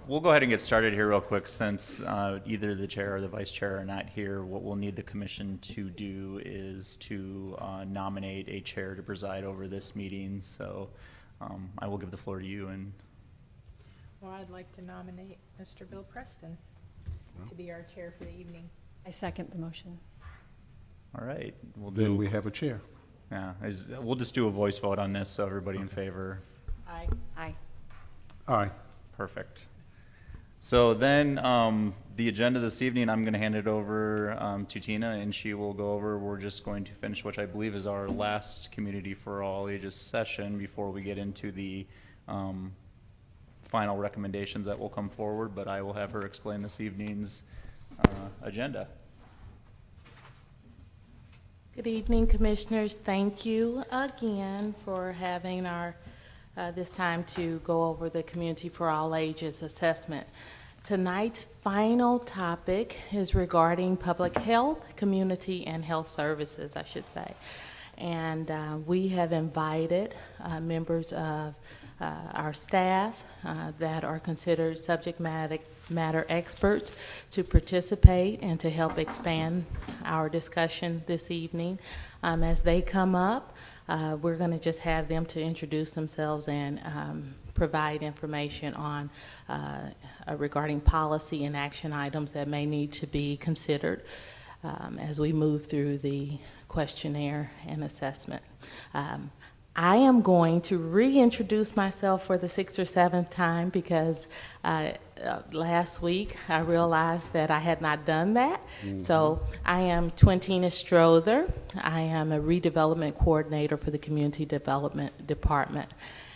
We'll go ahead and get started here real quick since either the chair or the vice chair are not here. What we'll need the commission to do is to nominate a chair to preside over this meeting. So I will give the floor to you. And Well, I'd like to nominate Mr. Bill Preston to be our chair for the evening. I second the motion. all right, we'll Then do. we have a chair. Yeah, we'll just do a voice vote on this. So everybody in favor. Aye. Aye. Aye. Perfect. So then the agenda this evening, I'm going to hand it over to Tina, and she will go over. We're just going to finish, which I believe is our last Community for All Ages session before we get into the final recommendations that will come forward. But I will have her explain this evening's agenda. Good evening, Commissioners. Thank you again for having our this time to go over the Community for All Ages assessment. Tonight's final topic is regarding public health, community, and health services, I should say. And we have invited members of our staff that are considered subject matter experts to participate and to help expand our discussion this evening. As they come up, we're going to just have them to introduce themselves and provide information on regarding policy and action items that may need to be considered as we move through the questionnaire and assessment. I am going to reintroduce myself for the 6th or 7th time because last week I realized that I had not done that. So I am Twentina Strother. I am a redevelopment coordinator for the Community Development Department.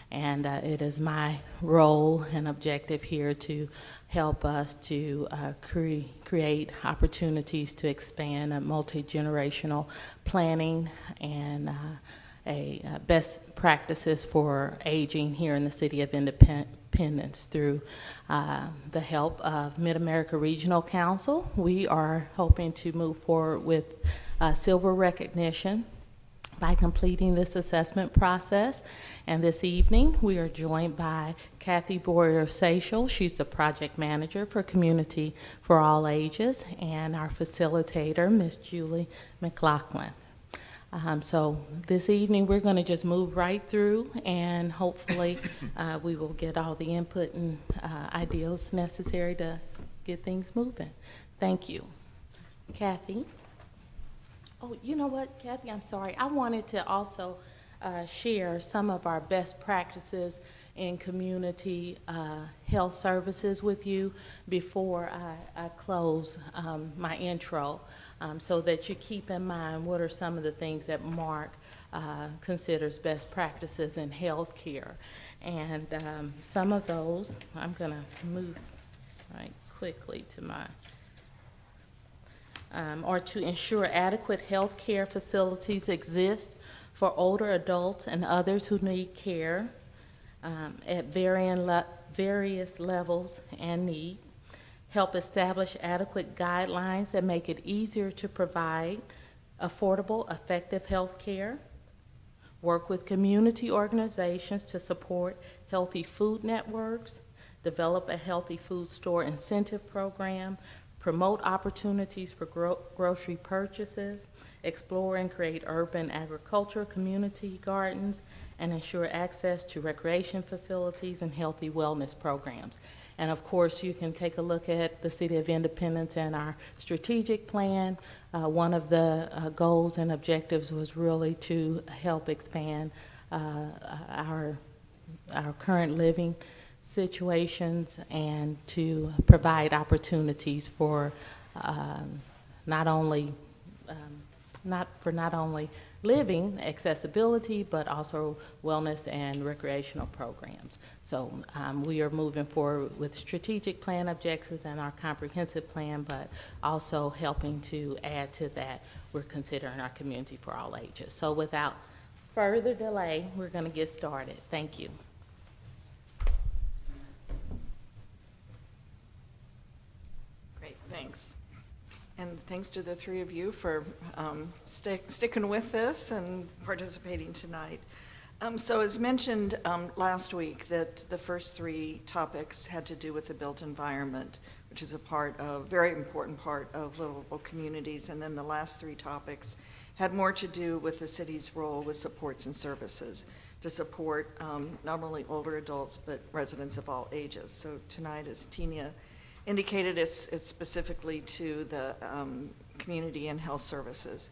And it is my role and objective here to help us to create opportunities to expand a multi-generational planning and best practices for aging here in the City of Independence through the help of Mid-America Regional Council. We are hoping to move forward with silver recognition by completing this assessment process. And this evening, we are joined by Kathy Boyer-Seychel. She's the project manager for Community for All Ages, and our facilitator, Ms. Julie McLaughlin. So this evening, we're going to just move right through, and hopefully we will get all the input and ideas necessary to get things moving. Thank you. Kathy? Oh, you know what, Kathy, I'm sorry. I wanted to also share some of our best practices in community health services with you before I close my intro. So that you keep in mind what are some of the things that Mark considers best practices in healthcare. And some of those, I'm going to move right quickly to my, are to ensure adequate healthcare facilities exist for older adults and others who need care at various levels and need. Help establish adequate guidelines that make it easier to provide affordable, effective health care. Work with community organizations to support healthy food networks. Develop a healthy food store incentive program. Promote opportunities for grocery purchases. Explore and create urban agriculture community gardens. And ensure access to recreation facilities and healthy wellness programs. And of course, you can take a look at the City of Independence and our strategic plan. One of the goals and objectives was really to help expand our current living situations and to provide opportunities for not only living accessibility, but also wellness and recreational programs. So we are moving forward with strategic plan objectives and our comprehensive plan, but also helping to add to that, we're considering our Community for All Ages. So without further delay, we're going to get started. Thank you. Great, thanks. And thanks to the three of you for sticking with this and participating tonight. So as mentioned last week, that the first three topics had to do with the built environment, which is a very important part of livable communities. And then the last three topics had more to do with the city's role with supports and services to support not only older adults, but residents of all ages. So tonight, as Tina indicated, it's specifically to the community and health services.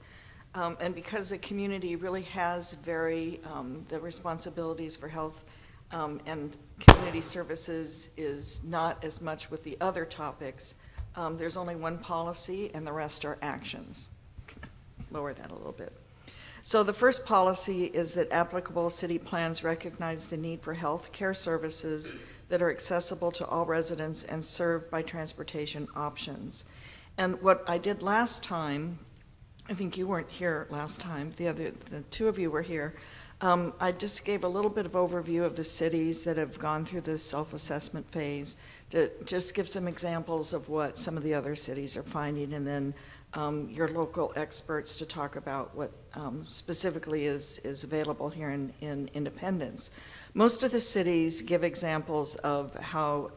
And because the community really has the responsibilities for health and community services is not as much with the other topics, there's only one policy and the rest are actions. Lower that a little bit. So the first policy is that applicable city plans recognize the need for health care services that are accessible to all residents and served by transportation options. And what I did last time, I think you weren't here last time, the two of you were here. I just gave a little bit of overview of the cities that have gone through this self-assessment phase to just give some examples of what some of the other cities are finding, and then your local experts to talk about what specifically is available here in Independence. Most of the cities give examples of how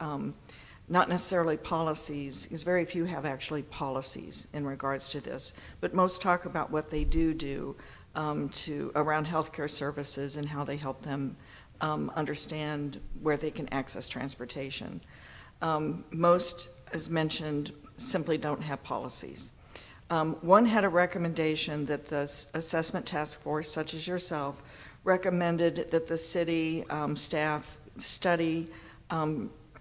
not necessarily policies, because very few have actually policies in regards to this, but most talk about what they do around healthcare services and how they help them understand where they can access transportation. Most, as mentioned, simply don't have policies. One had a recommendation that the assessment task force, such as yourself, recommended that the city staff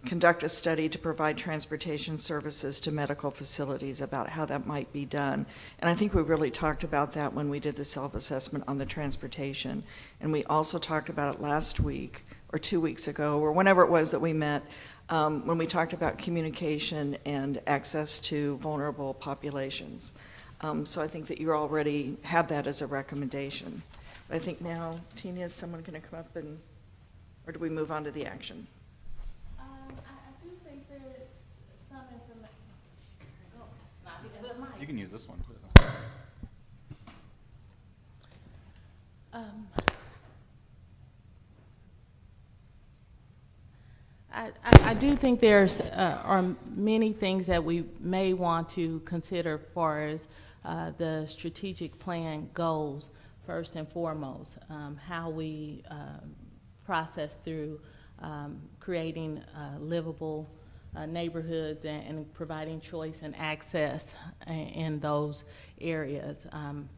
conduct a study to provide transportation services to medical facilities about how that might be done. And I think we really talked about that when we did the self-assessment on the transportation. And we also talked about it last week or 2 weeks ago, or whenever it was that we met, when we talked about communication and access to vulnerable populations. So I think that you already have that as a recommendation. But I think now, Tina, is someone going to come up or do we move on to the action? I do think there's some information. You can use this one too. I do think there's are many things that we may want to consider far as the strategic plan goals, first and foremost, how we process through creating livable neighborhoods and providing choice and access in those areas.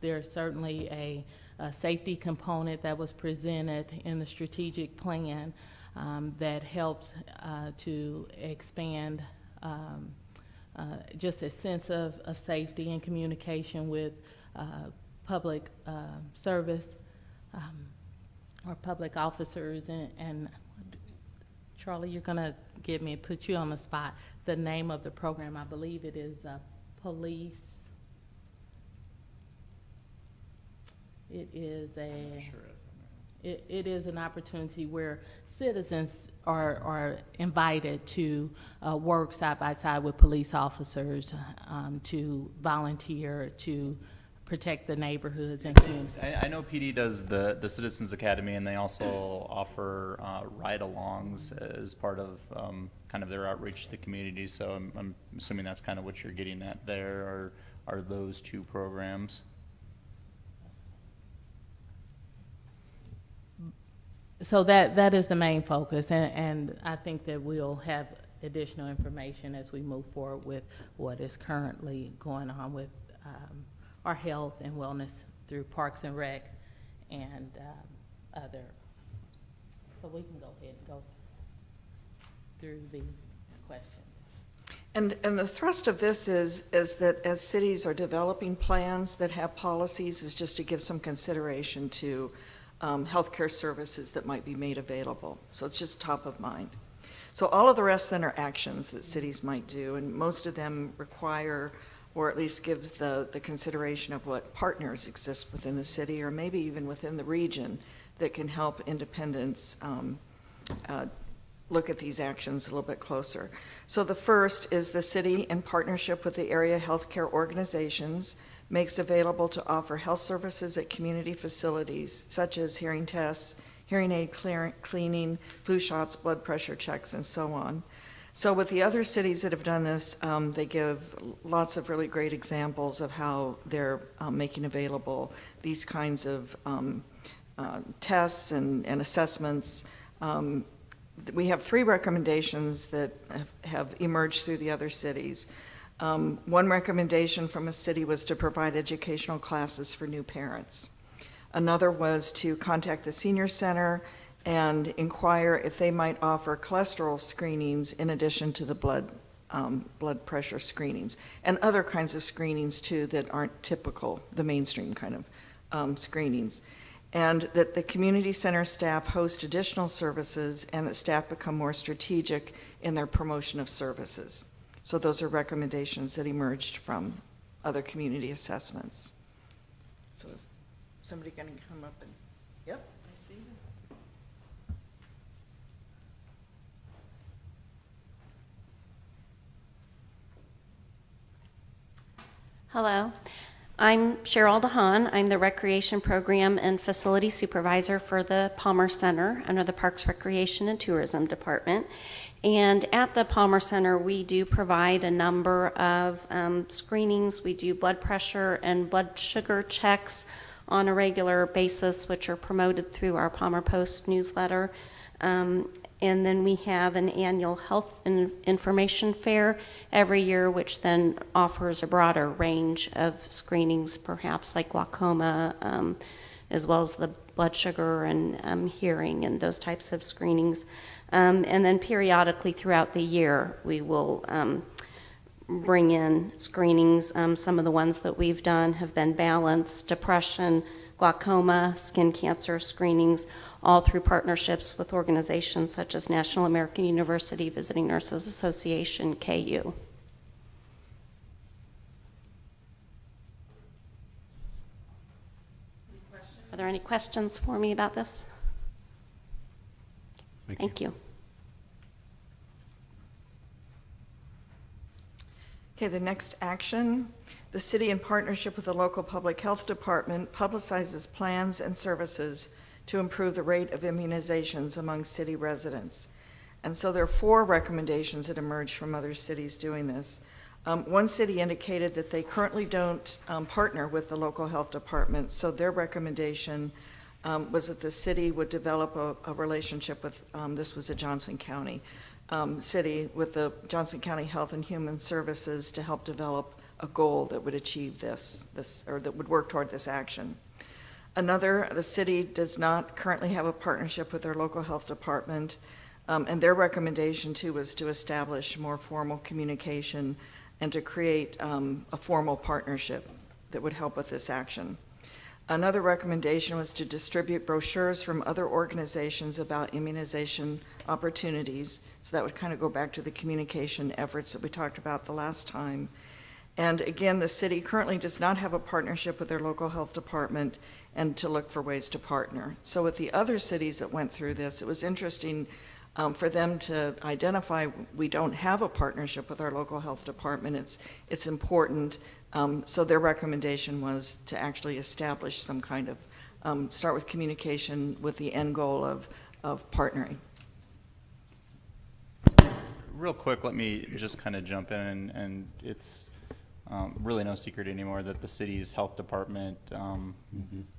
There's certainly a safety component that was presented in the strategic plan that helps to expand just a sense of safety and communication with public service or public officers. And Charlie, you're going to put you on the spot. The name of the program, I believe it is Police. It is it is an opportunity where citizens are invited to work side by side with police officers to volunteer to protect the neighborhoods and communities. I know PD does the Citizens Academy, and they also offer ride-alongs as part of kind of their outreach to the community. So I'm assuming that's kind of what you're getting at there, are those two programs? So that is the main focus, and I think that we'll have additional information as we move forward with what is currently going on with our health and wellness through Parks and Rec and other. So we can go ahead and go through the questions. And the thrust of this is that as cities are developing plans that have policies, is just to give some consideration to healthcare services that might be made available. So it's just top of mind. So all of the rest then are actions that cities might do, and most of them require, or at least gives the consideration of what partners exist within the city, or maybe even within the region, that can help Independence look at these actions a little bit closer. So the first is the city, in partnership with the area healthcare organizations, makes available to offer health services at community facilities such as hearing tests, hearing aid cleaning, flu shots, blood pressure checks, and so on. So with the other cities that have done this, they give lots of really great examples of how they're making available these kinds of tests and assessments. We have 3 recommendations that have emerged through the other cities. One recommendation from a city was to provide educational classes for new parents. Another was to contact the senior center and inquire if they might offer cholesterol screenings in addition to the blood pressure screenings, and other kinds of screenings too that aren't typical, the mainstream kind of screenings. And that the community center staff host additional services and that staff become more strategic in their promotion of services. So those are recommendations that emerged from other community assessments. So is somebody going to come up and, yep, I see you. Hello, I'm Cheryl DeHaan. I'm the Recreation Program and Facility Supervisor for the Palmer Center under the Parks, Recreation, and Tourism Department. And at the Palmer Center, we do provide a number of screenings. We do blood pressure and blood sugar checks on a regular basis, which are promoted through our Palmer Post newsletter. And then we have an annual health information fair every year, which then offers a broader range of screenings, perhaps like glaucoma, as well as the blood sugar and hearing and those types of screenings. And then periodically throughout the year, we will bring in screenings. Some of the ones that we've done have been balance, depression, glaucoma, skin cancer screenings, all through partnerships with organizations such as National American University Visiting Nurses Association, KU. Are there any questions for me about this? Thank you. Okay, the next action. The city, in partnership with the local public health department, publicizes plans and services to improve the rate of immunizations among city residents. And so there are 4 recommendations that emerged from other cities doing this. One city indicated that they currently don't partner with the local health department, so their recommendation was that the city would develop a relationship with, this was a Johnson County city, with the Johnson County Health and Human Services to help develop a goal that would achieve this or that would work toward this action. Another, the city does not currently have a partnership with their local health department, and their recommendation too was to establish more formal communication and to create a formal partnership that would help with this action. Another recommendation was to distribute brochures from other organizations about immunization opportunities. So that would kind of go back to the communication efforts that we talked about the last time. And again, the city currently does not have a partnership with their local health department and to look for ways to partner. So with the other cities that went through this, it was interesting for them to identify we don't have a partnership with our local health department. It's important. So their recommendation was to actually establish some kind of, start with communication with the end goal of partnering. Real quick, let me just kind of jump in, and it's really no secret anymore that the city's health department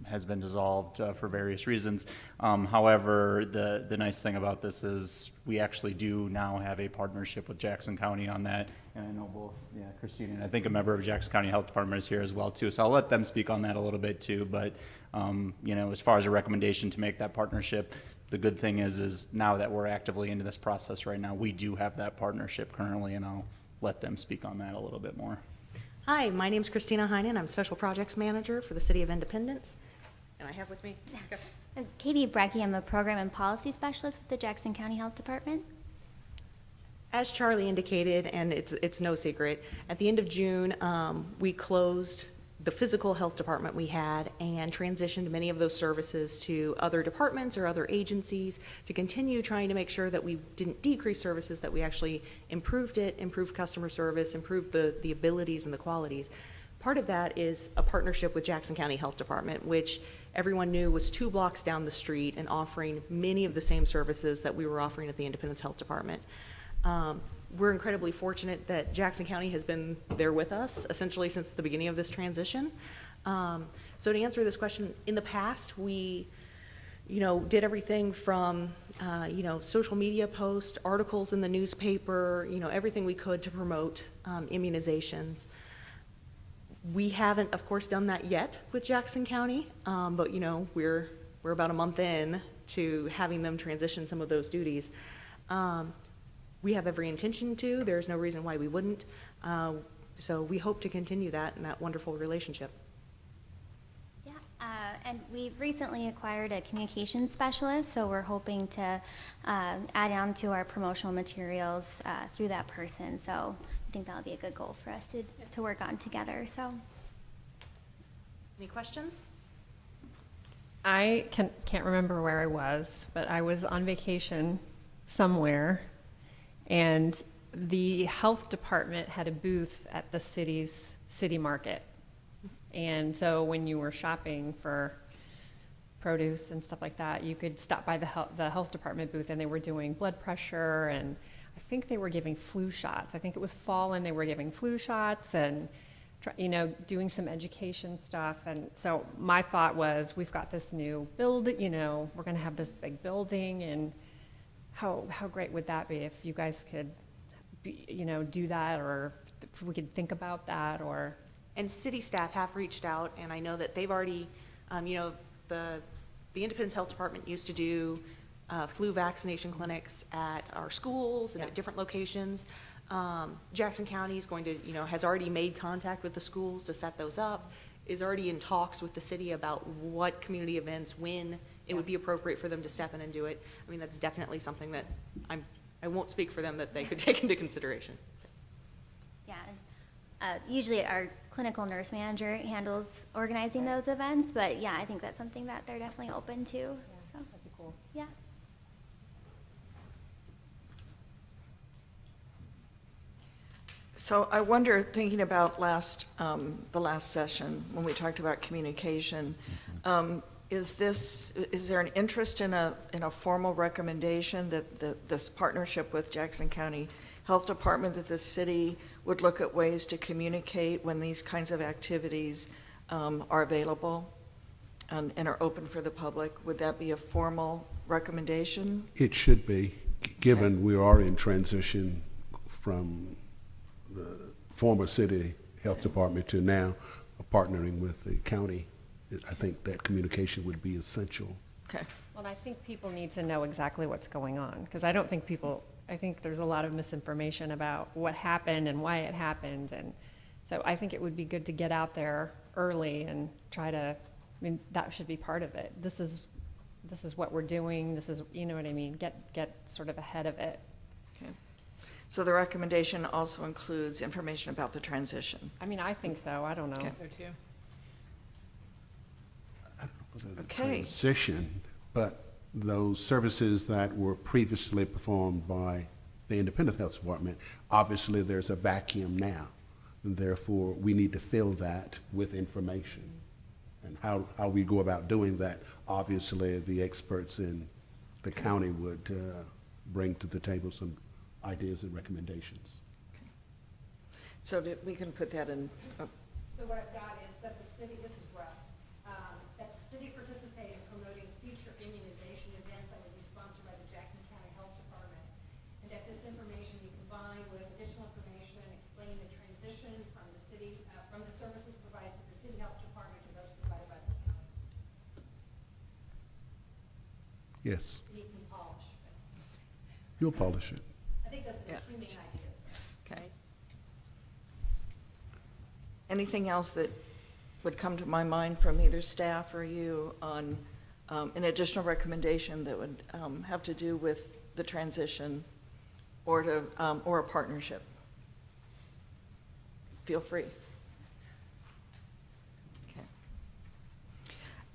has been dissolved for various reasons. However, the nice thing about this is we actually do now have a partnership with Jackson County on that. And I know both, Christine and I think a member of Jackson County Health Department is here as well too. So I'll let them speak on that a little bit too. But as far as a recommendation to make that partnership, the good thing is now that we're actively into this process right now, we do have that partnership currently, and I'll let them speak on that a little bit more. Hi, my name's Christina Heinen. I'm Special Projects Manager for the City of Independence. And I have with me Katie Brecky, I'm a Program and Policy Specialist with the Jackson County Health Department. As Charlie indicated, and it's no secret, at the end of June, we closed the physical health department we had and transitioned many of those services to other departments or other agencies to continue trying to make sure that we didn't decrease services, that we actually improved it, improved customer service, improved the abilities and the qualities. Part of that is a partnership with Jackson County Health Department, which everyone knew was 2 blocks down the street and offering many of the same services that we were offering at the Independence Health Department. We're incredibly fortunate that Jackson County has been there with us essentially since the beginning of this transition. So to answer this question, in the past, we did everything from, social media posts, articles in the newspaper, everything we could to promote immunizations. We haven't, of course, done that yet with Jackson County, but we're about a month in to having them transition some of those duties. We have every intention to. There's no reason why we wouldn't. So we hope to continue that and that wonderful relationship. Yeah, and we recently acquired a communications specialist, so we're hoping to add on to our promotional materials through that person. So I think that'll be a good goal for us to work on together. So, Any questions? I can't remember where I was, but I was on vacation somewhere, and the health department had a booth at the city's city market. And so when you were shopping for produce and stuff like that, you could stop by the health department booth, and they were doing blood pressure, and I think they were giving flu shots. I think it was fall, and they were giving flu shots and doing some education stuff. And so my thought was, we've got this new build, we're going to have this big building, and how great would that be if you guys could do that, or if we could think about that, or. And city staff have reached out, and I know that they've already, the Independence Health Department used to do flu vaccination clinics at our schools and at different locations. Jackson County is going to, has already made contact with the schools to set those up, is already in talks with the city about what community events, when it would be appropriate for them to step in and do it. I mean, that's definitely something that I won't speak for them, that they could take into consideration. yeah, usually our clinical nurse manager handles organizing those events, but yeah, I think that's something that they're definitely open to. So, That'd be cool. yeah. So I wonder, thinking about the last session, when we talked about communication, is there an interest in a formal recommendation that this partnership with Jackson County Health Department, that the city would look at ways to communicate when these kinds of activities are available and are open for the public? Would that be a formal recommendation? It should be, given we are in transition from the former city health department to now partnering with the county. I think that communication would be essential. Okay. Well, I think people need to know exactly what's going on, because I think there's a lot of misinformation about what happened and why it happened. And so I think it would be good to get out there early and try to, that should be part of it. This is what we're doing. This is, you know what I mean? Get sort of ahead of it. Okay. So the recommendation also includes information about the transition. I think so. I don't know. Okay. So too. Okay. Transition, but those services that were previously performed by the Independent Health Department, obviously there's a vacuum now, and therefore we need to fill that with information. And how we go about doing that, obviously the experts in the county would bring to the table some ideas and recommendations. So we can put that in. So what I've got is that the city, this is rough, that the city participate in promoting future immunization events that would be sponsored by the Jackson County Health Department, and that this information be combined with additional information and explaining the transition from the city, from the services provided to the city health department to those provided by the county. Yes, It needs some polish, but you'll polish it. I think those are the Yeah. two main ideas. Okay. Anything else that would come to my mind from either staff or you on an additional recommendation that would have to do with the transition or a partnership? Feel free.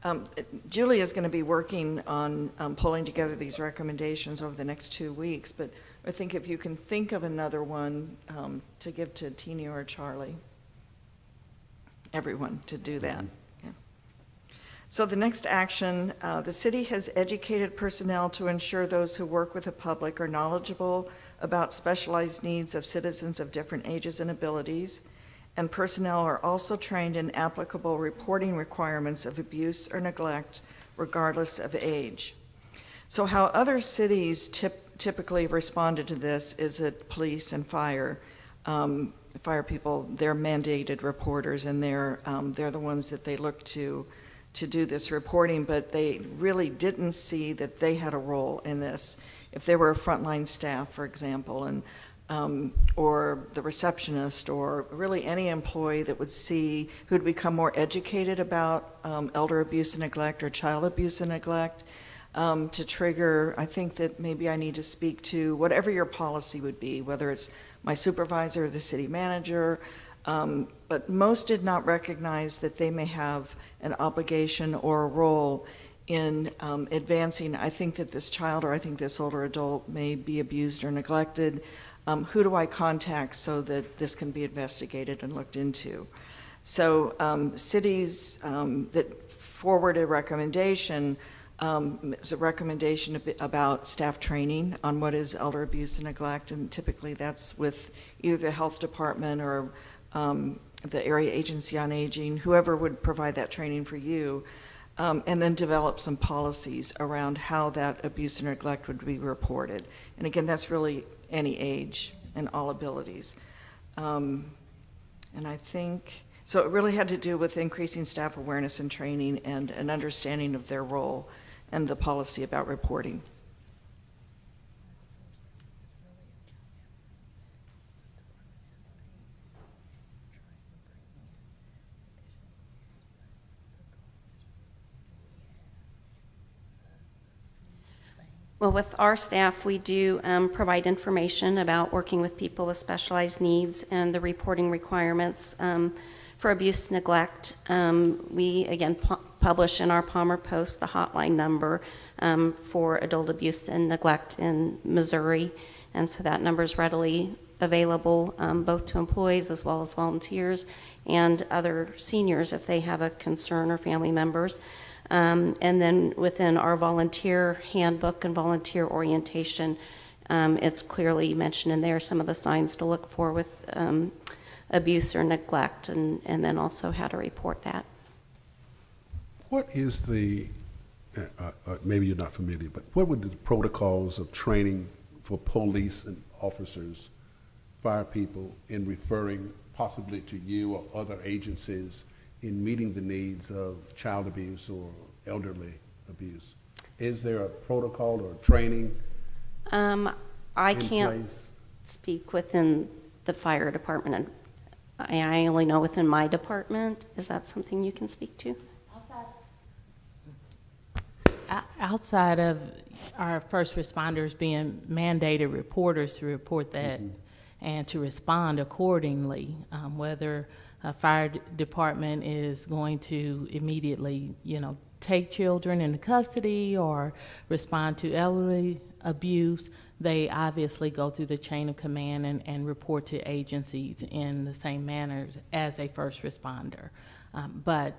Okay. Julie is going to be working on pulling together these recommendations over the next 2 weeks, but I think if you can think of another one to give to Tina or Charlie. everyone to do that. Yeah. So the next action, the city has educated personnel to ensure those who work with the public are knowledgeable about specialized needs of citizens of different ages and abilities, and personnel are also trained in applicable reporting requirements of abuse or neglect, regardless of age. So how other cities typically responded to this is that police and fire people, they're mandated reporters, and they're the ones that they look to do this reporting, but they really didn't see that they had a role in this. If they were a frontline staff, for example, and or the receptionist, or really any employee that would see, who'd become more educated about elder abuse and neglect or child abuse and neglect, to trigger, I think that maybe I need to speak to whatever your policy would be, whether it's my supervisor or the city manager, but most did not recognize that they may have an obligation or a role in advancing, I think that this child or I think this older adult may be abused or neglected. Who do I contact so that this can be investigated and looked into? So cities that forward a recommendation, is a recommendation about staff training on what is elder abuse and neglect, and typically that's with either the health department or the area agency on aging, whoever would provide that training for you, and then develop some policies around how that abuse and neglect would be reported. And again, that's really any age and all abilities. And I think, so it really had to do with increasing staff awareness and training and an understanding of their role and the policy about reporting. Well, with our staff, we do provide information about working with people with specialized needs and the reporting requirements for abuse, neglect. We, again, publish in our Palmer Post the hotline number for adult abuse and neglect in Missouri. And so that number is readily available both to employees as well as volunteers and other seniors if they have a concern or family members. And then within our volunteer handbook and volunteer orientation, it's clearly mentioned in there some of the signs to look for with abuse or neglect, and then also how to report that. What is the, maybe you're not familiar, but what would the protocols of training for police and officers, fire people, in referring possibly to you or other agencies in meeting the needs of child abuse or elderly abuse? Is there a protocol or training I in can't place? speak within the fire department. And I only know within my department. Is that something you can speak to? Outside of our first responders being mandated reporters to report that and to respond accordingly, whether a fire department is going to immediately, take children into custody or respond to elderly abuse, they obviously go through the chain of command and report to agencies in the same manner as a first responder. But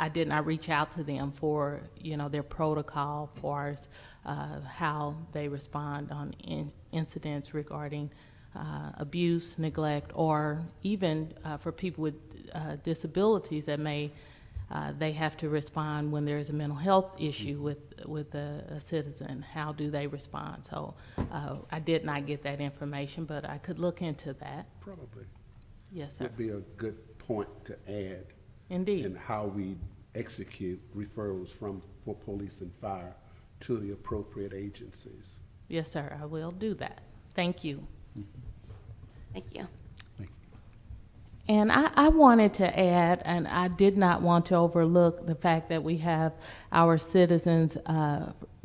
I did not reach out to them for, their protocol for how they respond on incidents regarding abuse, neglect, or even for people with disabilities that they have to respond when there's a mental health issue with a citizen. How do they respond? So I did not get that information, but I could look into that. Probably. Yes, sir. Would be a good point to add. Indeed. In how we execute referrals for police and fire to the appropriate agencies. Yes, sir. I will do that. Thank you. Thank you. And I wanted to add, and I did not want to overlook the fact that we have our Citizens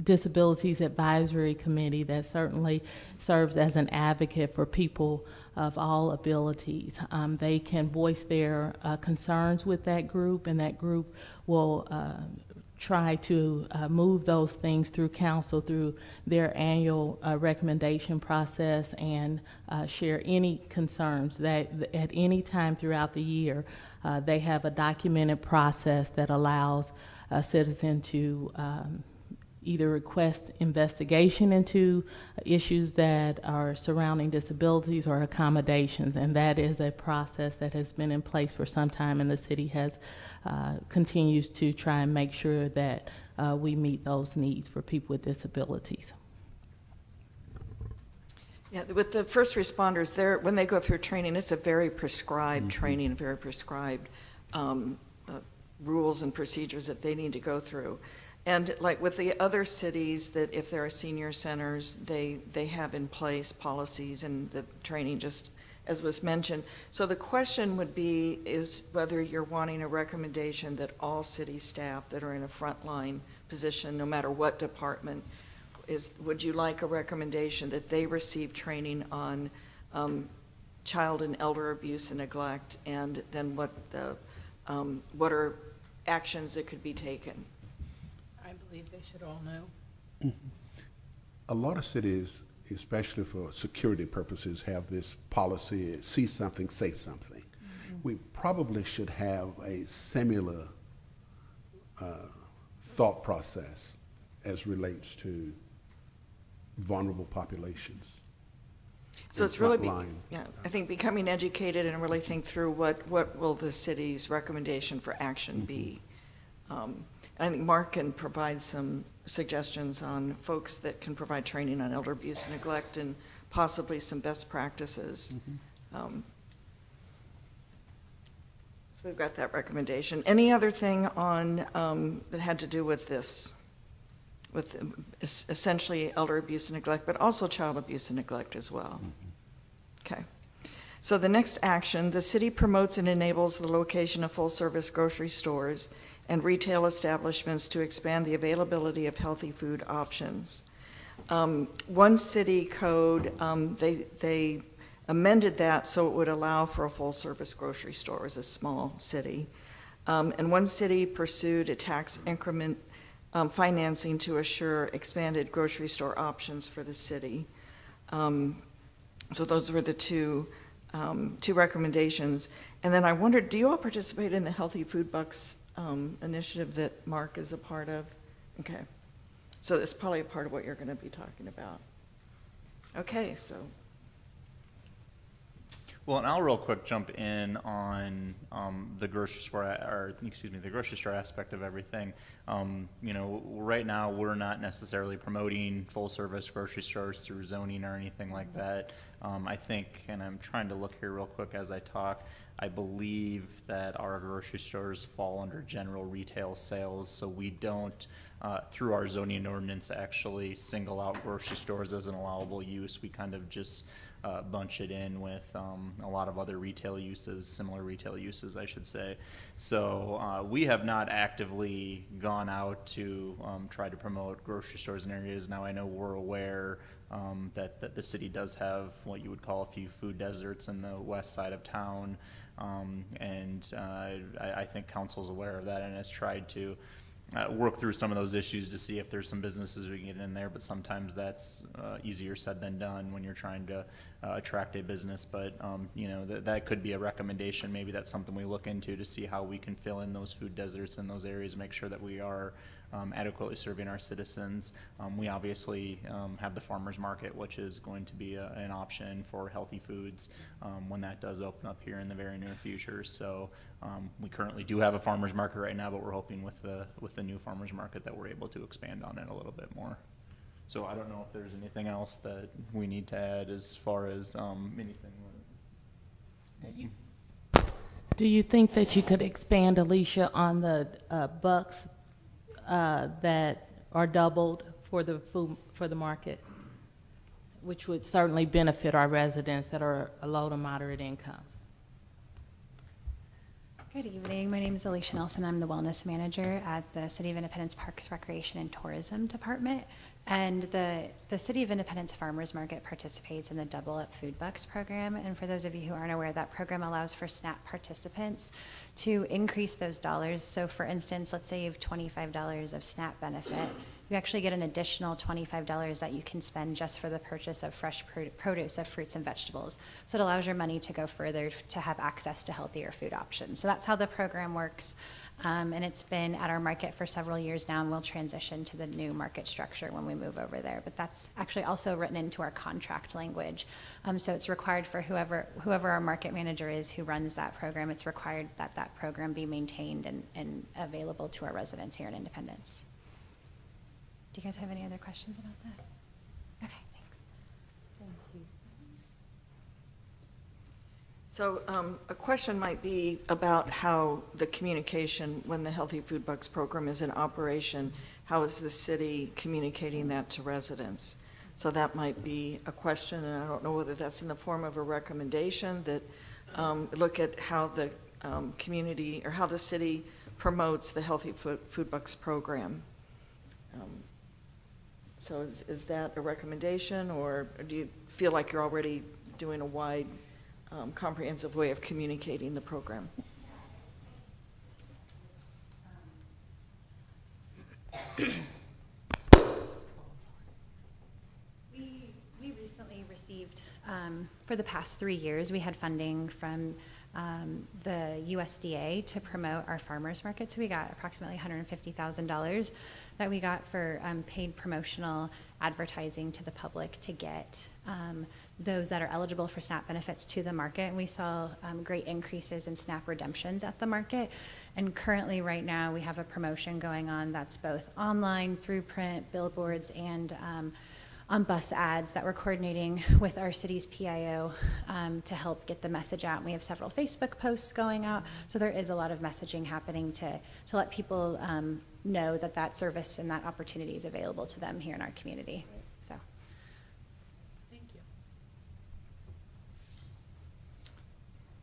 Disabilities Advisory Committee that certainly serves as an advocate for people of all abilities. They can voice their concerns with that group, and that group will try to move those things through council through their annual recommendation process and share any concerns that at any time throughout the year they have a documented process that allows a citizen to either request investigation into issues that are surrounding disabilities or accommodations, and that is a process that has been in place for some time, and the city has continues to try and make sure that we meet those needs for people with disabilities. Yeah, with the first responders, when they go through training, it's a very prescribed training, very prescribed rules and procedures that they need to go through. And like with the other cities, that if there are senior centers, they have in place policies and the training, just as was mentioned. So the question would be is whether you're wanting a recommendation that all city staff that are in a frontline position, no matter what department, would you like a recommendation that they receive training on child and elder abuse and neglect, and then what are actions that could be taken? I believe they should all know. A lot of cities, especially for security purposes, have this policy, see something, say something. We probably should have a similar thought process as relates to vulnerable populations. So it's really, I think becoming educated and really think through what will the city's recommendation for action be. I think Mark can provide some suggestions on folks that can provide training on elder abuse and neglect and possibly some best practices. So we've got that recommendation. Any other thing on that had to do with this, with essentially elder abuse and neglect, but also child abuse and neglect as well? Okay. So the next action, the city promotes and enables the location of full-service grocery stores and retail establishments to expand the availability of healthy food options. One city code, they amended that so it would allow for a full-service grocery store as a small city. And one city pursued a tax increment financing to assure expanded grocery store options for the city. So those were the two recommendations. And then I wondered, do you all participate in the Healthy Food Bucks initiative that Mark is a part of? Okay. So it's probably a part of what you're going to be talking about. Okay, so. Well, and I'll real quick jump in on the grocery store, the grocery store aspect of everything. Right now we're not necessarily promoting full-service grocery stores through zoning or anything like that. I think, and I'm trying to look here real quick as I talk, I believe that our grocery stores fall under general retail sales, so we don't, through our zoning ordinance, actually single out grocery stores as an allowable use. We kind of just bunch it in with a lot of other retail uses, similar retail uses, I should say. So we have not actively gone out to try to promote grocery stores in areas. Now I know we're aware that the city does have what you would call a few food deserts in the west side of town, and I think council's aware of that and has tried to work through some of those issues to see if there's some businesses we can get in there, but sometimes that's easier said than done when you're trying to attract a business. But that could be a recommendation. Maybe that's something we look into to see how we can fill in those food deserts in those areas, make sure that we are adequately serving our citizens. We obviously have the farmers market, which is going to be an option for healthy foods when that does open up here in the very near future. So we currently do have a farmers market right now, but we're hoping with the new farmers market that we're able to expand on it a little bit more. So I don't know if there's anything else that we need to add as far as anything. Do you think that you could expand, Alicia, on the bucks that are doubled for the food for the market, which would certainly benefit our residents that are a low to moderate income? Good evening. My name is Alicia Nelson. I'm the Wellness Manager at the City of Independence Parks, Recreation, and Tourism Department. And the City of Independence Farmers Market participates in the Double Up Food Bucks program. And for those of you who aren't aware, that program allows for SNAP participants to increase those dollars. So for instance, let's say you have $25 of SNAP benefit. You actually get an additional $25 that you can spend just for the purchase of fresh produce of fruits and vegetables. So it allows your money to go further to have access to healthier food options. So that's how the program works. And it's been at our market for several years now, and we'll transition to the new market structure when we move over there. But that's actually also written into our contract language. So it's required for whoever our market manager is who runs that program, it's required that that program be maintained and available to our residents here in Independence. Do you guys have any other questions about that? Okay, thanks. Thank you. So a question might be about how the communication, when the Healthy Food Bucks program is in operation, how is the city communicating that to residents? So that might be a question, and I don't know whether that's in the form of a recommendation that look at how the community or how the city promotes the Healthy Food Bucks program. So is that a recommendation, or do you feel like you're already doing a wide, comprehensive way of communicating the program? We recently received, for the past 3 years, we had funding from the USDA to promote our farmers market. So we got approximately $150,000 that we got for paid promotional advertising to the public to get those that are eligible for SNAP benefits to the market. And we saw great increases in SNAP redemptions at the market. And currently right now we have a promotion going on that's both online, through print, billboards, and on bus ads that we're coordinating with our city's PIO to help get the message out. And we have several Facebook posts going out. So there is a lot of messaging happening to let people know that that service and that opportunity is available to them here in our community. So. Thank you.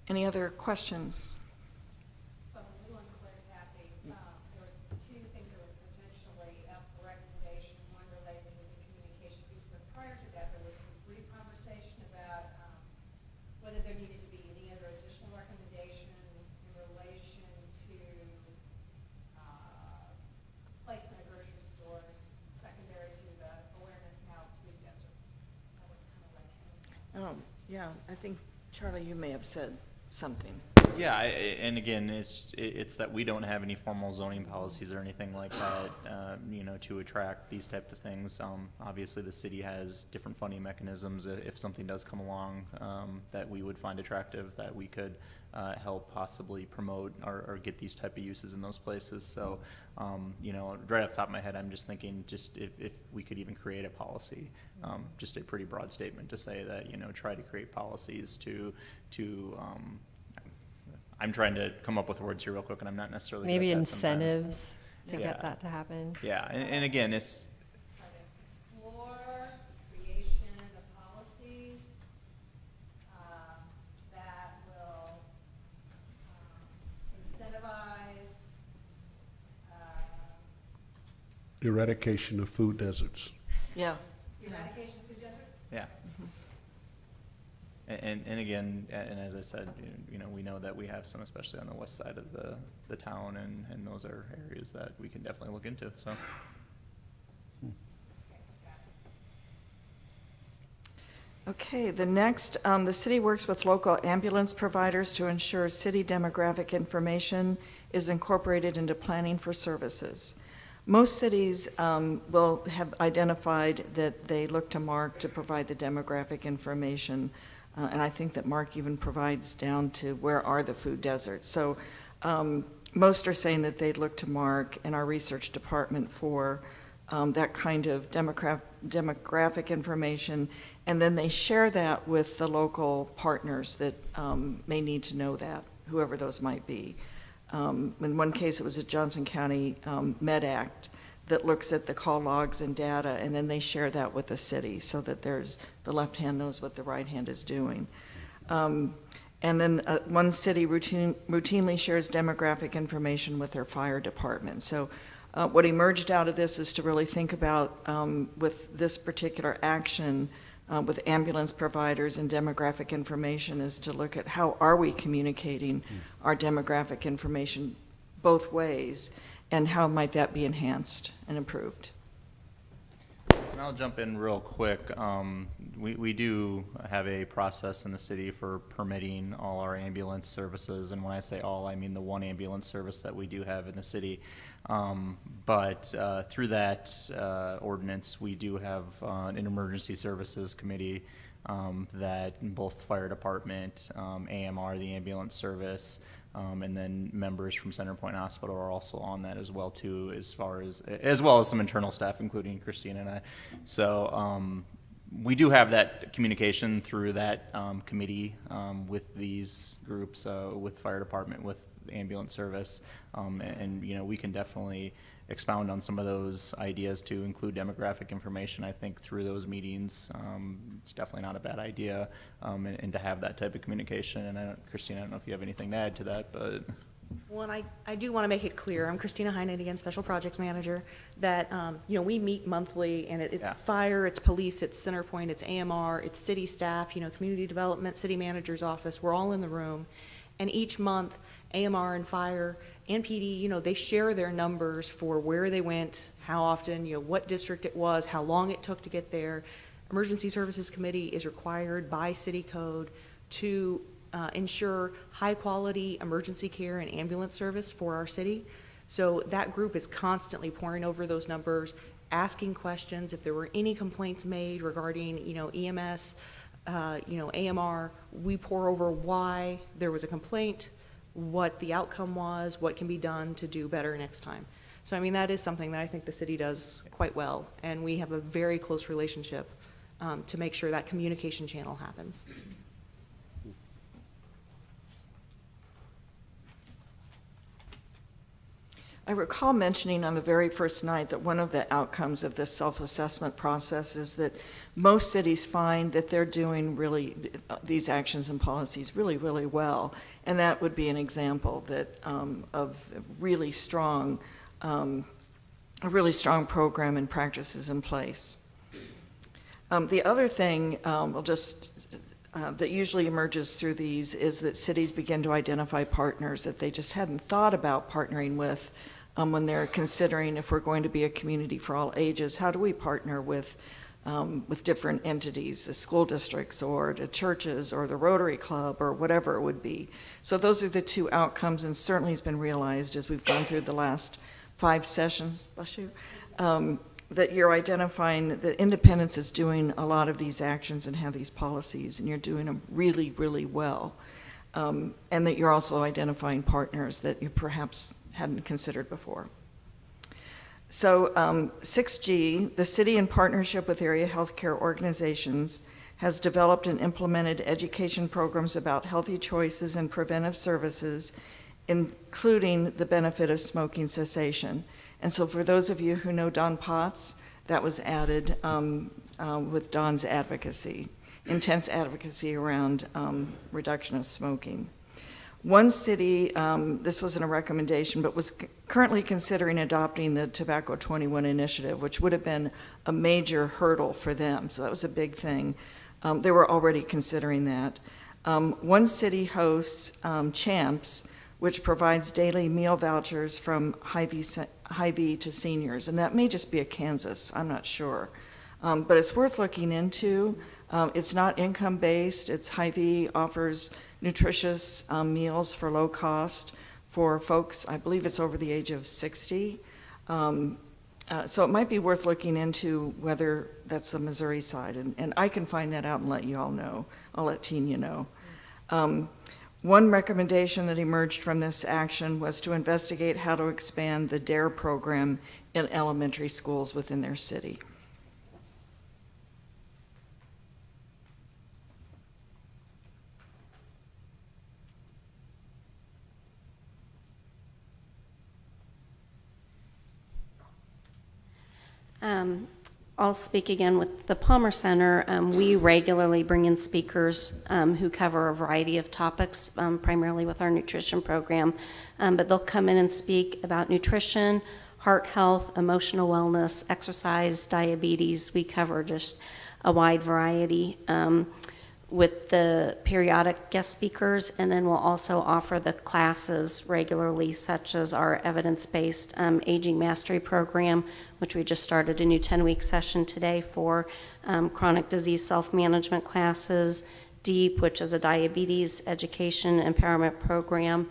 Any other questions? So a little unclear, Kathy. There were two things that were potentially up for recommendation, one related to the communication piece, but prior to that, there was some brief conversation about whether there needed to be any other additional recommendation in relation to placement of grocery stores, secondary to the awareness now of food deserts. That was kind of like. Yeah, I think, Charlie, you may have said something. Yeah, and again, it's that we don't have any formal zoning policies or anything like that, you know, to attract these type of things. Obviously, the city has different funding mechanisms if something does come along that we would find attractive, that we could help possibly promote or get these type of uses in those places. So, you know, right off the top of my head, I'm just thinking just if we could even create a policy, just a pretty broad statement to say that, you know, try to create policies to I'm trying to come up with words here real quick, and I'm not necessarily good Maybe at that sometimes. incentives to Yeah. get that to happen. Yeah, and again, it's Try to explore creation of policies that will incentivize Eradication of food deserts. Yeah. eradication of food deserts. yeah. And again, and as I said, you know, we know that we have some, especially on the west side of the town, and those are areas that we can definitely look into, so. Okay, the next, the city works with local ambulance providers to ensure city demographic information is incorporated into planning for services. Most cities will have identified that they look to MARC to provide the demographic information, and I think that MARC even provides down to where are the food deserts. So most are saying that they'd look to MARC and our research department for that kind of demographic information, and then they share that with the local partners that may need to know that, whoever those might be. In one case, it was a Johnson County MedAct that looks at the call logs and data, and then they share that with the city so that the left hand knows what the right hand is doing. And then one city routinely shares demographic information with their fire department. So what emerged out of this is to really think about, with this particular action, with ambulance providers and demographic information, is to look at how are we communicating our demographic information both ways, and how might that be enhanced and improved. And I'll jump in real quick. We do have a process in the city for permitting all our ambulance services, and when I say all, I mean the one ambulance service that we do have in the city. But through that ordinance, we do have an emergency services committee that both fire department, AMR, the ambulance service, and then members from Centerpoint Hospital are also on that as well too, as well as some internal staff, including Christina and I. So we do have that communication through that committee with these groups, with fire department, with ambulance service, and you know, we can definitely expound on some of those ideas to include demographic information. I think through those meetings, it's definitely not a bad idea, and to have that type of communication. And Christina, I don't know if you have anything to add to that, but. Well, and I do want to make it clear, I'm Christina Heinen, Special Projects Manager, that, you know, we meet monthly, and it's fire, it's police, it's Centerpoint, it's AMR, it's city staff, you know, community development, city manager's office, we're all in the room. And each month, AMR and fire and PD, you know, they share their numbers for where they went, how often, you know, what district it was, how long it took to get there. Emergency Services Committee is required by city code to ensure high-quality emergency care and ambulance service for our city. So that group is constantly poring over those numbers, asking questions. If there were any complaints made regarding, you know, EMS, you know, AMR, we pour over why there was a complaint, what the outcome was, what can be done to do better next time. So, I mean, that is something that I think the city does quite well, and we have a very close relationship to make sure that communication channel happens. I recall mentioning on the very first night that one of the outcomes of this self-assessment process is that most cities find that they're doing really these actions and policies really, really well, and that would be an example that of really strong, a really strong program and practices in place. The other thing that usually emerges through these is that cities begin to identify partners that they just hadn't thought about partnering with when they're considering, if we're going to be a community for all ages, how do we partner with different entities, the school districts or the churches or the Rotary Club or whatever it would be. So those are the two outcomes, and certainly has been realized as we've gone through the last 5 sessions, bless you, that you're identifying that Independence is doing a lot of these actions and have these policies, and you're doing them really, really well. And that you're also identifying partners that you perhaps hadn't considered before. So 6G, the city in partnership with area healthcare organizations has developed and implemented education programs about healthy choices and preventive services, including the benefit of smoking cessation. And so for those of you who know Don Potts, that was added with Don's advocacy, intense advocacy around reduction of smoking. One city, this wasn't a recommendation, but was currently considering adopting the Tobacco 21 initiative, which would have been a major hurdle for them. So that was a big thing. They were already considering that. One city hosts CHAMPS, which provides daily meal vouchers from Hy-Vee to seniors. And that may just be a Kansas, I'm not sure. But it's worth looking into. It's not income-based. It's Hy-Vee offers nutritious meals for low cost for folks, I believe it's over the age of 60. So it might be worth looking into whether that's the Missouri side. And I can find that out and let you all know. I'll let Tina know. One recommendation that emerged from this action was to investigate how to expand the DARE program in elementary schools within their city. I'll speak again with the Palmer Center. We regularly bring in speakers who cover a variety of topics, primarily with our nutrition program. But they'll come in and speak about nutrition, heart health, emotional wellness, exercise, diabetes. We cover just a wide variety with the periodic guest speakers, and then we'll also offer the classes regularly, such as our evidence-based aging mastery program, which we just started a new 10-week session today for, chronic disease self-management classes, DEEP, which is a diabetes education empowerment program.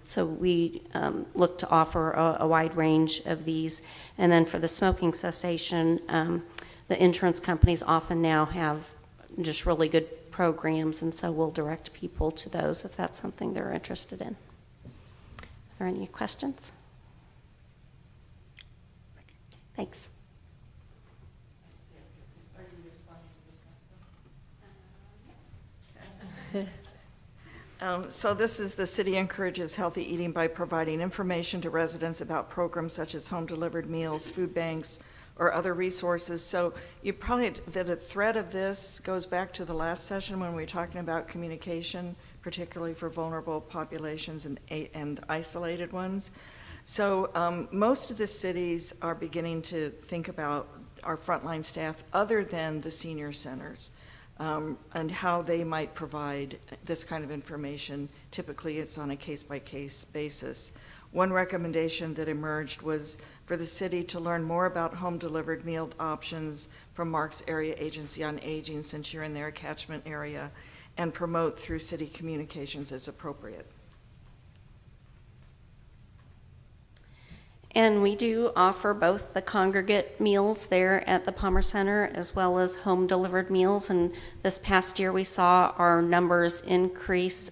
So we look to offer a wide range of these. And then for the smoking cessation, the insurance companies often now have just really good programs, and so we'll direct people to those if that's something they're interested in. Are there any questions? Thanks. So this is the city encourages healthy eating by providing information to residents about programs such as home-delivered meals, food banks, or other resources. So you probably, that a thread of this goes back to the last session when we were talking about communication, particularly for vulnerable populations and isolated ones. So most of the cities are beginning to think about our frontline staff other than the senior centers. And how they might provide this kind of information. Typically, it's on a case-by-case basis. One recommendation that emerged was for the city to learn more about home-delivered meal options from Mark's Area Agency on Aging, since you're in their catchment area, and promote through city communications as appropriate. And we do offer both the congregate meals there at the Palmer Center as well as home-delivered meals. And this past year, we saw our numbers increase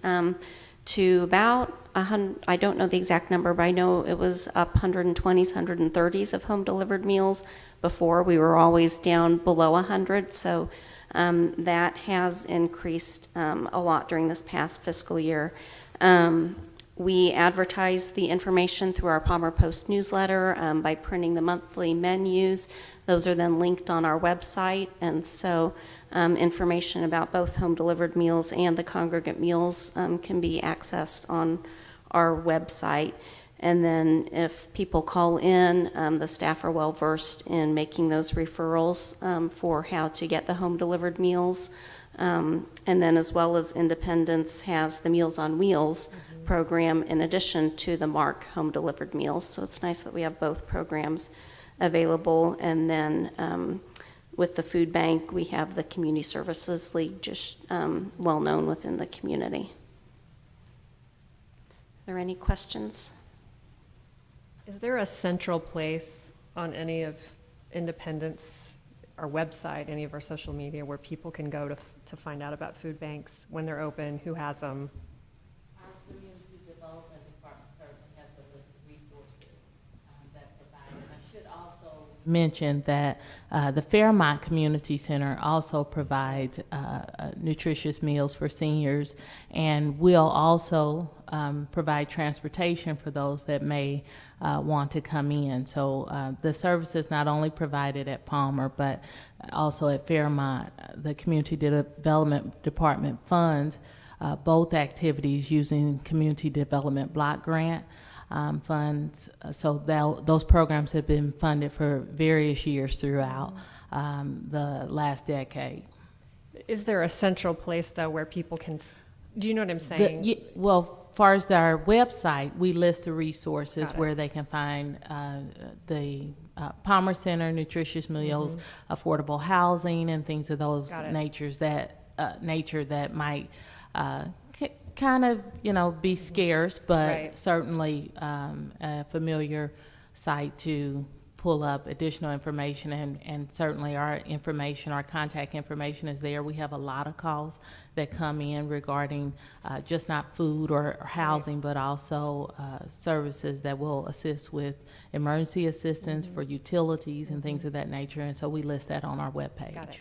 to about 100, I don't know the exact number, but I know it was up 120s, 130s of home-delivered meals. Before, we were always down below 100, so that has increased a lot during this past fiscal year. We advertise the information through our Palmer Post newsletter by printing the monthly menus. Those are then linked on our website, and so information about both home-delivered meals and the congregate meals can be accessed on our website. And then if people call in, the staff are well-versed in making those referrals for how to get the home-delivered meals. And then as well as Independence has the Meals on Wheels program in addition to the Mark home-delivered meals. So it's nice that we have both programs available. And then with the food bank, we have the Community Services League, just well-known within the community. Are there any questions? Is there a central place on any of Independence, our website, any of our social media, where people can go to find out about food banks, when they're open, who has them? Our Community Development Department certainly has a list of resources that provide. And I should also mention that the Fairmont Community Center also provides nutritious meals for seniors, and will also provide transportation for those that may want to come in. So the services not only provided at Palmer, but also at Fairmont. The Community Development Department funds both activities using Community Development Block Grant funds. So those programs have been funded for various years throughout the last decade. Is there a central place, though, where people can, do you know what I'm saying? Well, as far as our website, we list the resources where they can find the Palmer Center, nutritious meals, affordable housing, and things of those nature that might kind of, be scarce, but certainly a familiar site to pull up additional information, and certainly our contact information is there. We have a lot of calls that come in regarding just not food or housing, but also services that will assist with emergency assistance for utilities and things of that nature, and so we list that on our webpage. Got it.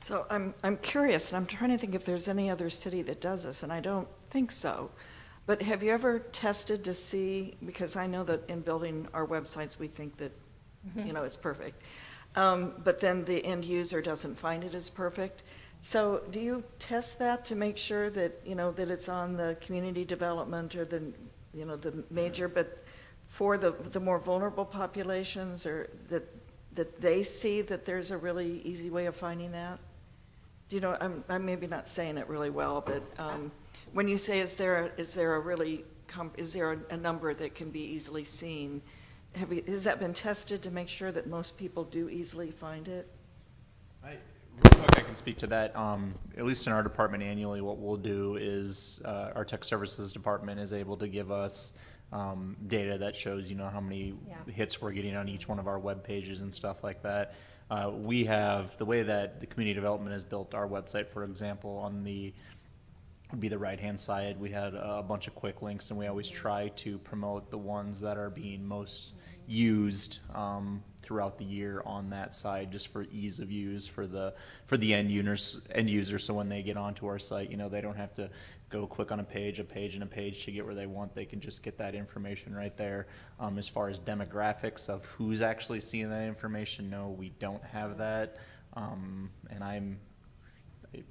So I'm curious, and I'm trying to think if there's any other city that does this, and I don't think so. But have you ever tested to see, because I know that in building our websites, we think that, you know, it's perfect. But then the end user doesn't find it as perfect. So do you test that to make sure that, you know, that it's on the community development or the, you know, the major, but for the more vulnerable populations, or that they see that there's a really easy way of finding that? Do you know, I'm maybe not saying it really well, but when you say, is there a number that can be easily seen? Has that been tested to make sure that most people do easily find it? Real quick, I can speak to that. At least in our department annually, what we'll do is our tech services department is able to give us data that shows, you know, how many hits we're getting on each one of our web pages and stuff like that. We have, the way that the community development has built our website, for example, on the would be the right-hand side, we had a bunch of quick links, and we always try to promote the ones that are being most used throughout the year on that side, just for ease of use for the end user. So when they get onto our site, you know, they don't have to go click on a page and a page to get where they want. They can just get that information right there. As far as demographics of who's actually seeing that information, no, we don't have that. And I'm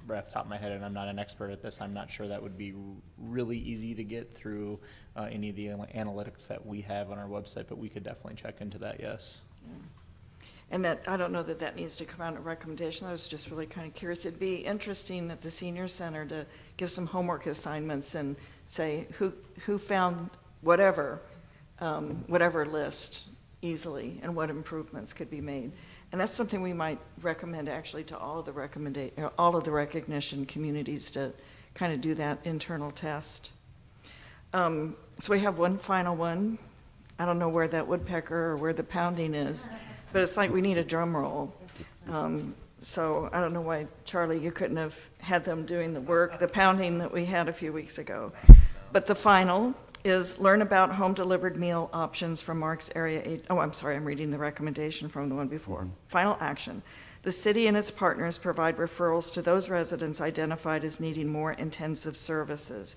right off the top of my head, and I'm not an expert at this, I'm not sure that would be really easy to get through any of the analytics that we have on our website, but we could definitely check into that, yes. And that, I don't know that that needs to come out in a recommendation. I was just really kind of curious. It'd be interesting at the senior center to give some homework assignments and say who found whatever list easily and what improvements could be made. And that's something we might recommend actually to all of the recognition communities, to kind of do that internal test. So we have one final one. I don't know where that woodpecker or where the pounding is, but it's like we need a drum roll. So I don't know why, Charlie, you couldn't have had them doing the work, the pounding that we had a few weeks ago. But the final is learn about home-delivered meal options from Mark's area. I'm sorry, I'm reading the recommendation from the one before. Final action. The city and its partners provide referrals to those residents identified as needing more intensive services.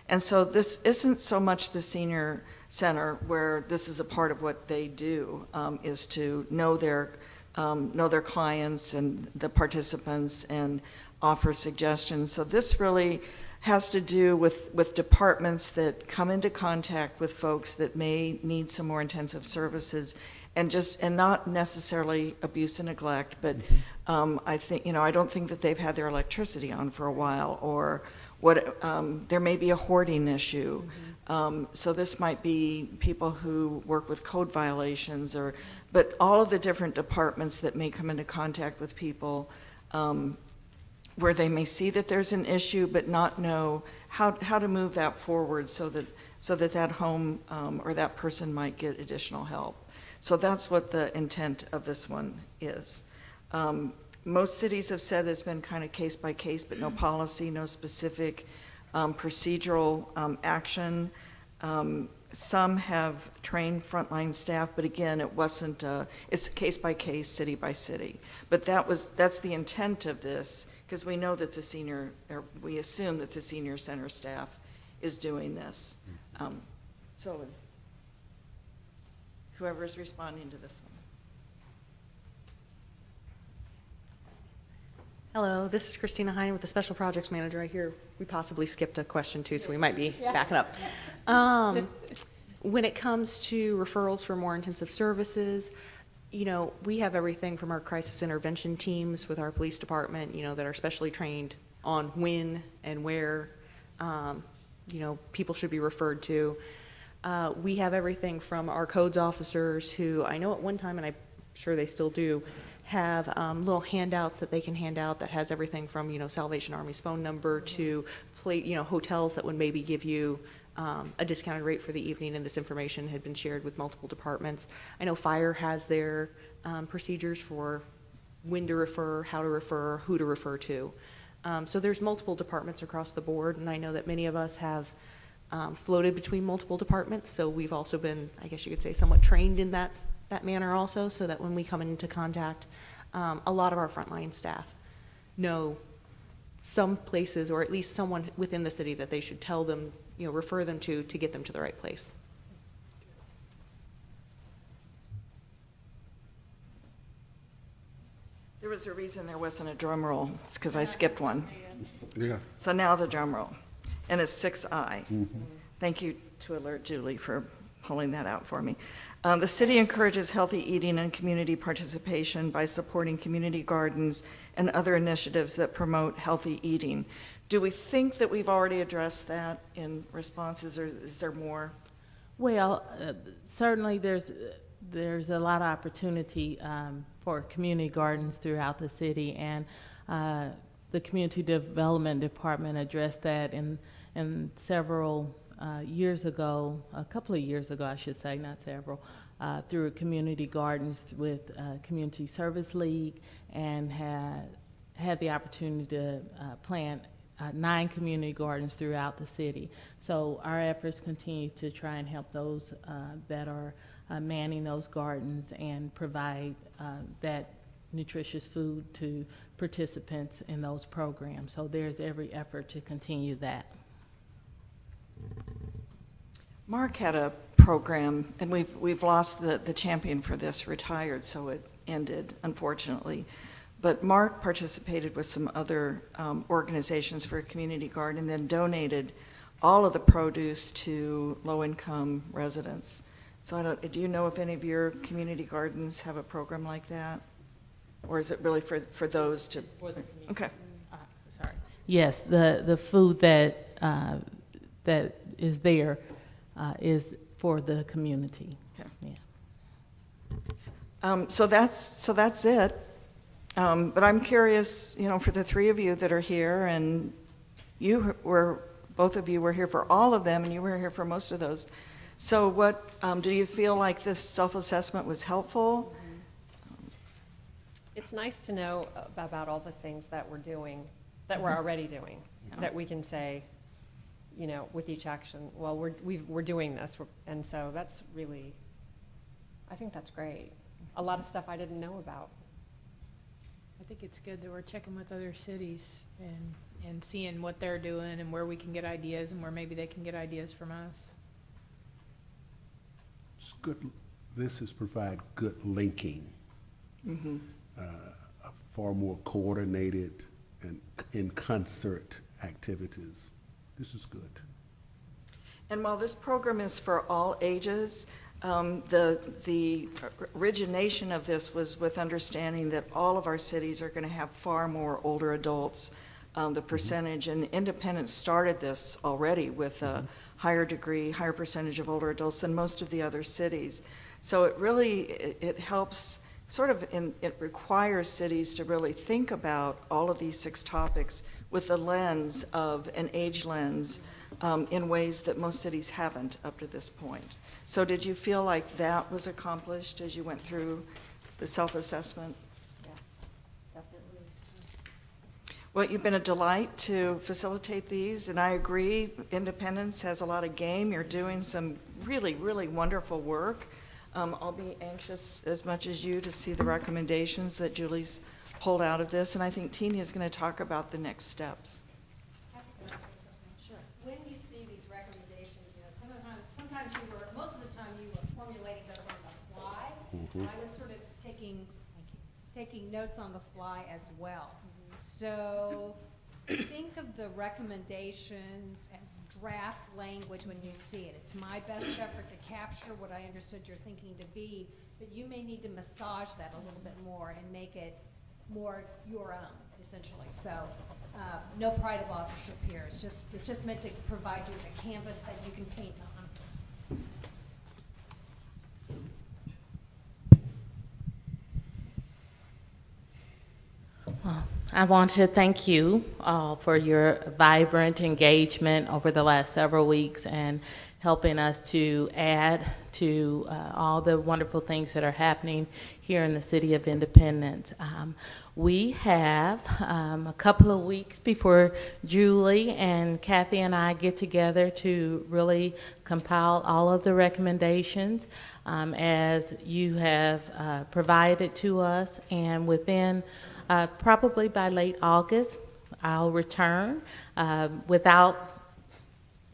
And so this isn't so much the senior center, where this is a part of what they do, is to know their clients and the participants and offer suggestions. So this really has to do with departments that come into contact with folks that may need some more intensive services, and not necessarily abuse and neglect, but I think, you know, I don't think that they've had their electricity on for a while, or there may be a hoarding issue. So this might be people who work with code violations, but all of the different departments that may come into contact with people where they may see that there's an issue but not know how to move that forward so that home or that person might get additional help. So that's what the intent of this one is. Most cities have said it's been kind of case by case, but no policy, no specific procedural action. Some have trained frontline staff, but again, it's case by case, city by city. But that's the intent of this, because we know that we assume that the senior center staff is doing this. So is whoever's responding to this one. Hello, this is Christina Hine with the Special Projects Manager. I hear we possibly skipped a question too, so we might be backing up. When it comes to referrals for more intensive services, you know, we have everything from our crisis intervention teams with our police department, you know, that are specially trained on when and where, you know, people should be referred to. We have everything from our codes officers, who I know at one time, and I'm sure they still do, have little handouts that they can hand out that has everything from, you know, Salvation Army's phone number to hotels that would maybe give you a discounted rate for the evening, and this information had been shared with multiple departments. I know fire has their procedures for when to refer, how to refer, who to refer to. So there's multiple departments across the board, and I know that many of us have floated between multiple departments, so we've also been, I guess you could say, somewhat trained in that manner also, so that when we come into contact, a lot of our frontline staff know some places, or at least someone within the city, that they should tell them refer them to get them to the right place. There was a reason there wasn't a drum roll. It's because I skipped one. Yeah. So now the drum roll, and it's 6I. Thank you to Alert Julie for pulling that out for me. The city encourages healthy eating and community participation by supporting community gardens and other initiatives that promote healthy eating. Do we think that we've already addressed that in responses, or is there more? Well, certainly there's a lot of opportunity for community gardens throughout the city, and the Community Development Department addressed that in several years ago, a couple of years ago, I should say, not several, through community gardens with Community Service League, and had the opportunity to plant 9 community gardens throughout the city. So our efforts continue to try and help those that are manning those gardens and provide that nutritious food to participants in those programs. So there's every effort to continue that. Mark had a program, and we've lost the champion for this, retired, so it ended, unfortunately. But Mark participated with some other organizations for a community garden and then donated all of the produce to low-income residents. So do you know if any of your community gardens have a program like that? Or is it really for those to? For the community. Okay. Sorry. Yes, the food that is there is for the community. Okay. Yeah. So that's it. But I'm curious, for the 3 of you that are here, and both of you were here for all of them, and you were here for most of those. So what, do you feel like this self-assessment was helpful? It's nice to know about all the things that we're doing, that we're already doing, that we can say, with each action, well, we're doing this, and so that's really, I think that's great. A lot of stuff I didn't know about. I think it's good that we're checking with other cities and seeing what they're doing and where we can get ideas and where maybe they can get ideas from us. It's good. This has provided good linking, far more coordinated and in concert activities. This is good. And while this program is for all ages, the origination of this was with understanding that all of our cities are going to have far more older adults. The percentage, and Independence started this already with a higher percentage of older adults than most of the other cities. So it helps it requires cities to really think about all of these 6 topics with the lens of an age lens in ways that most cities haven't up to this point. So did you feel like that was accomplished as you went through the self-assessment? Yeah, definitely. Well, you've been a delight to facilitate these, and I agree, Independence has a lot of game. You're doing some really, really wonderful work. I'll be anxious as much as you to see the recommendations that Julie's pulled out of this, and I think Tina is going to talk about the next steps. Sure. When you see these recommendations, sometimes most of the time you were formulating those on the fly. And I was sort of taking notes on the fly as well. So think of the recommendations as draft language when you see it. It's my best effort to capture what I understood your thinking to be, but you may need to massage that a little bit more and make it more your own, essentially. So no pride of authorship here. It's just meant to provide you with a canvas that you can paint on. Well, I want to thank you all for your vibrant engagement over the last several weeks and helping us to add to all the wonderful things that are happening here in the City of Independence. We have a couple of weeks before Julie and Kathy and I get together to really compile all of the recommendations as you have provided to us, and within probably by late August, I'll return without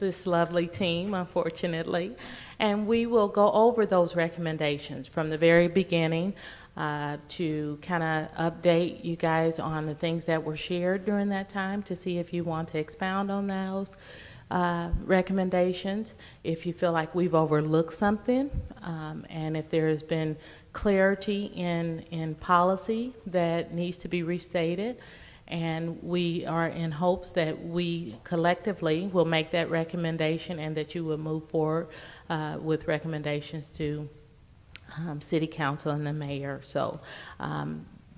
this lovely team, unfortunately. And we will go over those recommendations from the very beginning to kind of update you guys on the things that were shared during that time to see if you want to expound on those recommendations, if you feel like we've overlooked something, and if there has been clarity in policy that needs to be restated. And we are in hopes that we collectively will make that recommendation and that you will move forward with recommendations to City Council and the mayor. So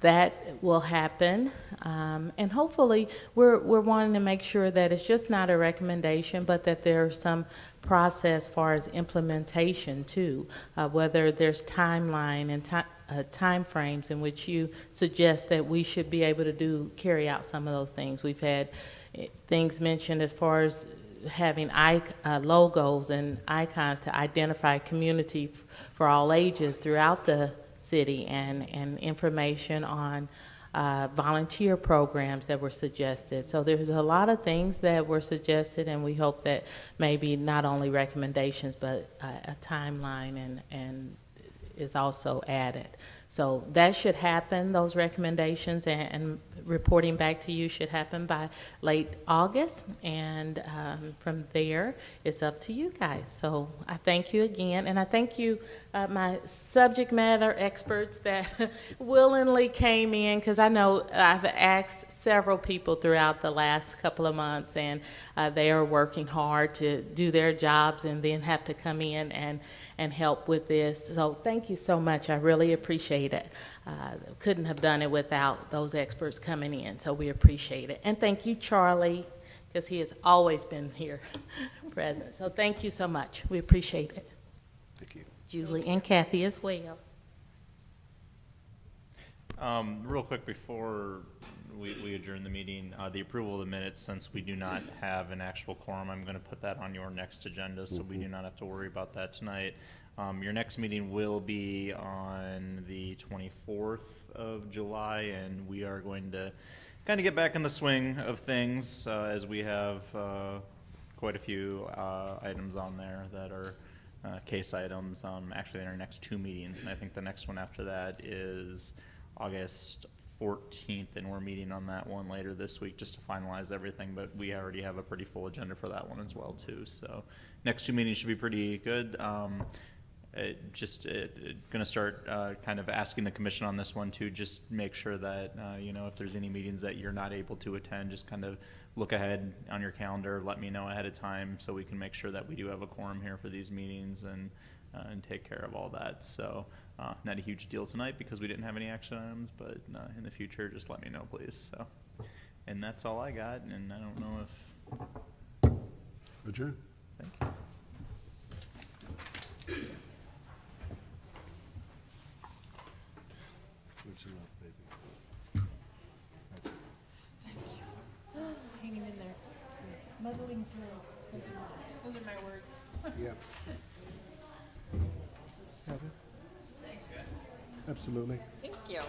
that will happen. And hopefully we're wanting to make sure that it's just not a recommendation, but that there's some process as far as implementation too, whether there's timeline and time frames in which you suggest that we should be able to carry out some of those things. We've had things mentioned as far as having logos and icons to identify community for all ages throughout the city, and information on volunteer programs that were suggested. So there's a lot of things that were suggested, and we hope that maybe not only recommendations, but a timeline and is also added. So that should happen, those recommendations and reporting back to you should happen by late August. And from there, it's up to you guys. So I thank you again. And I thank you, my subject matter experts that willingly came in, because I know I've asked several people throughout the last couple of months, and they are working hard to do their jobs and then have to come in and help with this. So thank you so much. I really appreciate it. Couldn't have done it without those experts coming in, so we appreciate it. And thank you, Charlie, because he has always been here present. So thank you so much. We appreciate it. Thank you. Julie and Kathy as well. Real quick before we adjourn the meeting, the approval of the minutes, since we do not have an actual quorum, I'm going to put that on your next agenda, so we do not have to worry about that tonight. Your next meeting will be on the 24th of July, and we are going to kind of get back in the swing of things as we have quite a few items on there that are case items, actually in our next two meetings, and I think the next one after that is August 14th, and we're meeting on that one later this week just to finalize everything, but we already have a pretty full agenda for that one as well too. So next two meetings should be pretty good. Gonna start kind of asking the commission on this one too, just make sure that if there's any meetings that you're not able to attend, just kind of look ahead on your calendar, let me know ahead of time so we can make sure that we do have a quorum here for these meetings and take care of all that. So not a huge deal tonight because we didn't have any action items, but in the future, just let me know, please. So, and that's all I got, and I don't know if... Adjourn. Thank you. Hanging in there, muddling through. Those are my words. Yeah. Absolutely.